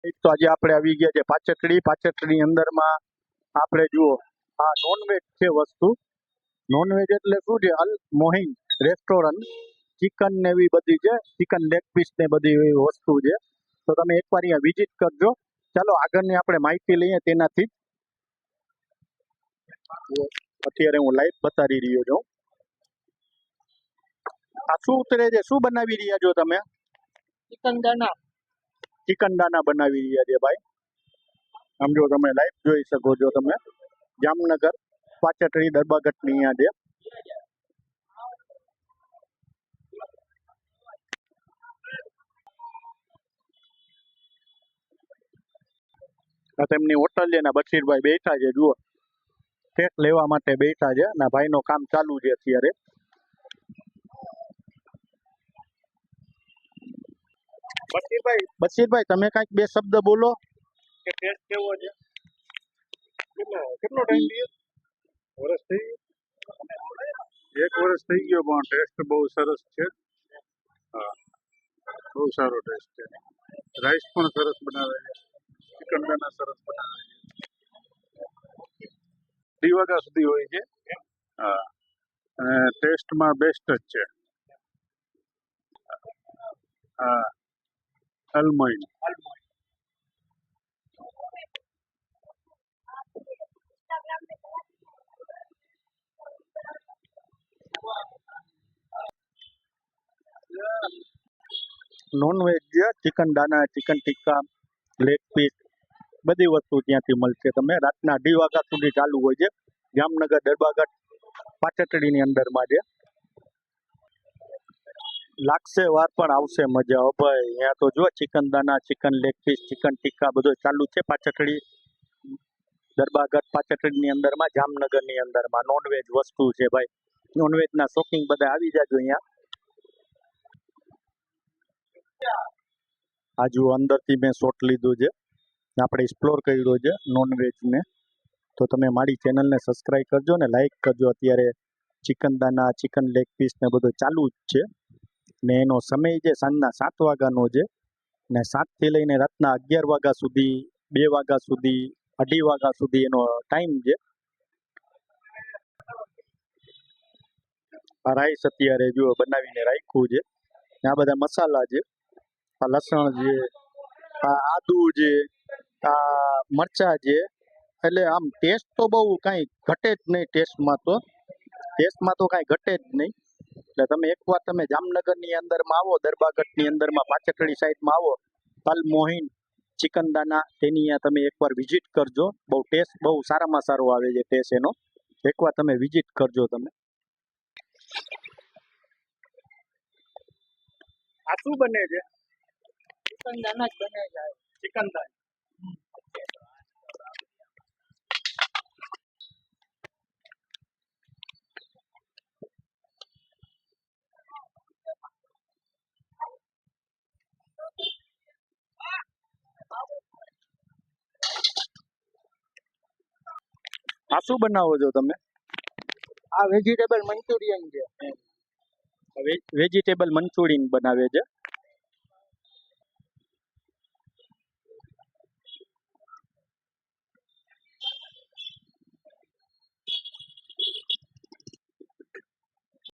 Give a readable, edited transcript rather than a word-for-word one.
તો આજે આપણે આવી ગયા છે પાચકડી અંદરમાં આપણે જુઓ આ નોનવેજ છે વસ્તુ. નોનવેજ એટલે શું છે? અલ મોહિન રેસ્ટોરન્ટ. ચિકન ને એવી બધી છે, ચિકન લેગ પીસ ને બધી એવી વસ્તુ છે. તો તમે એકવાર અહીંયા વિઝિટ કરજો. ચાલો આગળની આપણે માહિતી લઈએ તેનાથી. અત્યારે હું લાઈવ બતાવી રહ્યો છું. આ શું ઉતરે છે? શું બનાવી રહ્યા છો તમે? ચિકન દાના બનાવી રહ્યા છે ભાઈ. સમજો તમે લાઈવ જોઈ શકો છો તમે. જામનગર પાચકડી દરબાગઢની અહીંયા છે. આ તેમની હોટલ છે ને બશીરભાઈ બેઠા છે. જુઓ ટેક લેવા માટે બેઠા છે અને ભાઈનું કામ ચાલુ છે અત્યારે. બશીરભાઈ તમે કાંઈક બે શબ્દ બોલો કે ટેસ્ટ કેવો છે? કેટલો ટાઈમ થયો? વર્ષ થઈ ગયું? 1 વર્ષ થઈ ગયો, પણ ટેસ્ટ બહુ સરસ છે. હા, બહુ સારો ટેસ્ટ છે. રાઈસ પણ સરસ બનાવે છે, ચિકન દાના સરસ બનાવે છે. 3 વાગ્યા સુધી હોય છે. હા, અને ટેસ્ટમાં બેસ્ટ જ છે. હા, અલમોઈન. નોનવેજ છે, ચિકન દાના, ચિકન ટિક્કા, લેગ પીસ બધી વસ્તુ ત્યાંથી મળશે. તમે રાતના 2 વાગ્યા સુધી ચાલુ હોય છે. જામનગર દરબાગઢ પાચકડીની અંદરમાં છે. લાગશે વાર પણ આવશે મજા. હો ભાઈ, અહીંયા તો જો ચિકન દાના, chicken leg piece, chicken tikka બધું ચાલુ છે પાચકડી દરબાગઢ પાચકડીની અંદરમાં, જામનગરની અંદરમાં. નોનવેજ વસ્તુ છે ભાઈ. નોનવેજના શોખીન બધા આવી જાજો અહીંયા. આ જુઓ અંદરથી મેં શોટ લીધું છે. આપણે એક્સપ્લોર કર્યો છે નોનવેજને. તો તમે મારી ચેનલને સબસ્ક્રાઈબ કરજો ને લાઈક કરજો. અત્યારે ચિકન દાના, ચિકન લેગ પીસ ને બધું ચાલુ જ છે. ને એનો સમય છે સાંજના 7 વાગ્યાનો છે. ને 7થી લઈને રાતના 11 વાગ્યા સુધી, 2 વાગ્યા સુધી, 2:30 વાગ્યા સુધી એનો ટાઈમ છે. આ રાઈસ અત્યારે જો બનાવીને રાખ્યું છે. આ બધા મસાલા છે. આ લસણ છે, આ આદુ છે, આ મરચા છે. એટલે આમ ટેસ્ટ તો બહુ કાંઈ ઘટે જ નહીં. ટેસ્ટમાં તો કાંઈ ઘટે જ નહીં. એટલે તમે એકવાર તમે જામનગરની અંદરમાં આવો, દરબાગઢની અંદરમાં પાચકડી સાઈડમાં આવો, અલ મોહિન ચિકન દાના, તેની અહીંયા તમે એકવાર વિઝિટ કરજો. બહુ ટેસ્ટ બહુ સારામાં સારો આવે છે ટેસ્ટ એનો. એકવાર તમે વિઝિટ કરજો તમે. આ શું બને છે? ચિકન દાના જ બને છે. ચિકન દાના. આ શું બનાવો છો તમે? આ વેજીટેબલ મંચુરિયન છે. વેજીટેબલ મંચુરિયન બનાવે છે.